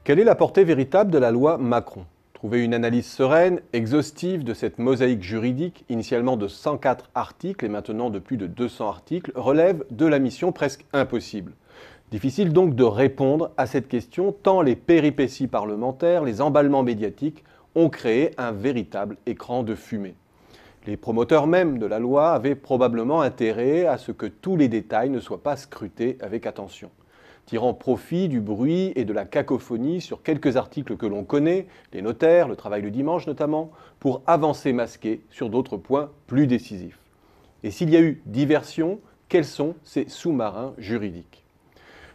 Quelle est la portée véritable de la loi Macron? Trouver une analyse sereine, exhaustive de cette mosaïque juridique, initialement de 104 articles et maintenant de plus de 200 articles, relève de la mission presque impossible. Difficile donc de répondre à cette question tant les péripéties parlementaires, les emballements médiatiques ont créé un véritable écran de fumée. Les promoteurs même de la loi avaient probablement intérêt à ce que tous les détails ne soient pas scrutés avec attention. Tirant profit du bruit et de la cacophonie sur quelques articles que l'on connaît, les notaires, le travail le dimanche notamment, pour avancer masqué sur d'autres points plus décisifs. Et s'il y a eu diversion, quels sont ces sous-marins juridiques?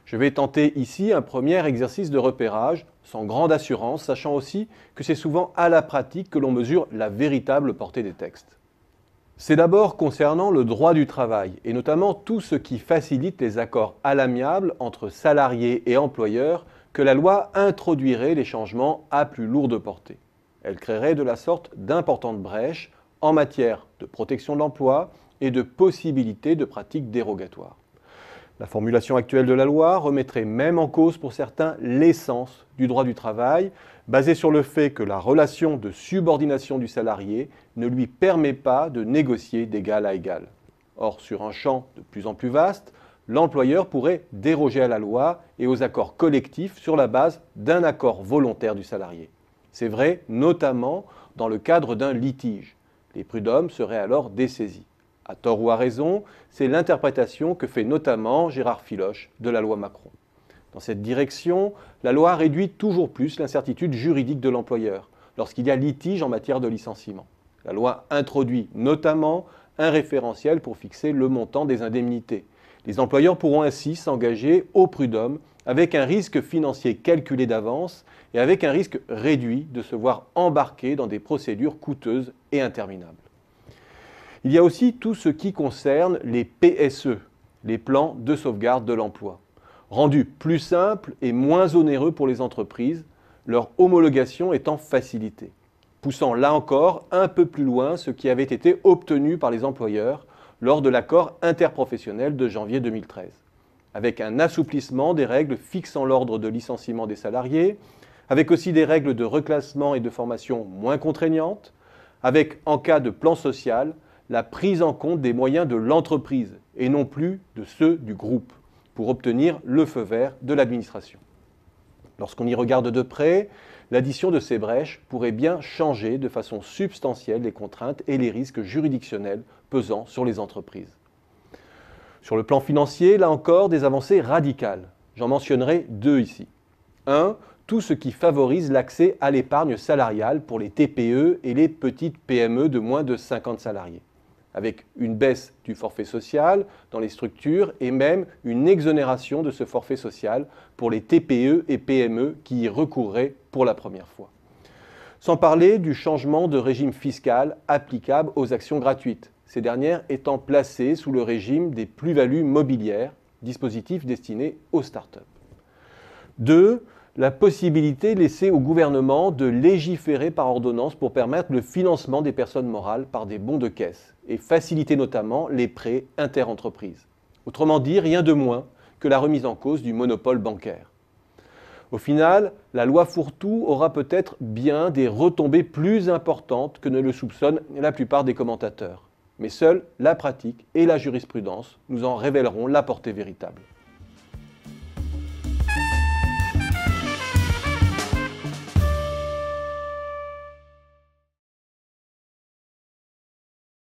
Je vais tenter ici un premier exercice de repérage, sans grande assurance, sachant aussi que c'est souvent à la pratique que l'on mesure la véritable portée des textes. C'est d'abord concernant le droit du travail, et notamment tout ce qui facilite les accords à l'amiable entre salariés et employeurs, que la loi introduirait les changements à plus lourde portée. Elle créerait de la sorte d'importantes brèches en matière de protection de l'emploi et de possibilités de pratiques dérogatoires. La formulation actuelle de la loi remettrait même en cause pour certains l'essence du droit du travail, basée sur le fait que la relation de subordination du salarié ne lui permet pas de négocier d'égal à égal. Or, sur un champ de plus en plus vaste, l'employeur pourrait déroger à la loi et aux accords collectifs sur la base d'un accord volontaire du salarié. C'est vrai notamment dans le cadre d'un litige. Les prud'hommes seraient alors dessaisis. À tort ou à raison, c'est l'interprétation que fait notamment Gérard Filoche de la loi Macron. Dans cette direction, la loi réduit toujours plus l'incertitude juridique de l'employeur lorsqu'il y a litige en matière de licenciement. La loi introduit notamment un référentiel pour fixer le montant des indemnités. Les employeurs pourront ainsi s'engager au prud'homme avec un risque financier calculé d'avance et avec un risque réduit de se voir embarquer dans des procédures coûteuses et interminables. Il y a aussi tout ce qui concerne les PSE, les plans de sauvegarde de l'emploi. Rendus plus simples et moins onéreux pour les entreprises, leur homologation étant facilitée, poussant là encore un peu plus loin ce qui avait été obtenu par les employeurs lors de l'accord interprofessionnel de janvier 2013, avec un assouplissement des règles fixant l'ordre de licenciement des salariés, avec aussi des règles de reclassement et de formation moins contraignantes, avec, en cas de plan social, la prise en compte des moyens de l'entreprise et non plus de ceux du groupe pour obtenir le feu vert de l'administration. Lorsqu'on y regarde de près, l'addition de ces brèches pourrait bien changer de façon substantielle les contraintes et les risques juridictionnels pesant sur les entreprises. Sur le plan financier, là encore, des avancées radicales. J'en mentionnerai deux ici. 1. Tout ce qui favorise l'accès à l'épargne salariale pour les TPE et les petites PME de moins de 50 salariés, avec une baisse du forfait social dans les structures et même une exonération de ce forfait social pour les TPE et PME qui y recourraient pour la première fois. Sans parler du changement de régime fiscal applicable aux actions gratuites, ces dernières étant placées sous le régime des plus-values mobilières, dispositif destiné aux startups. 2. La possibilité laissée au gouvernement de légiférer par ordonnance pour permettre le financement des personnes morales par des bons de caisse et faciliter notamment les prêts interentreprises. Autrement dit, rien de moins que la remise en cause du monopole bancaire. Au final, la loi fourre-tout aura peut-être bien des retombées plus importantes que ne le soupçonnent la plupart des commentateurs. Mais seule la pratique et la jurisprudence nous en révéleront la portée véritable.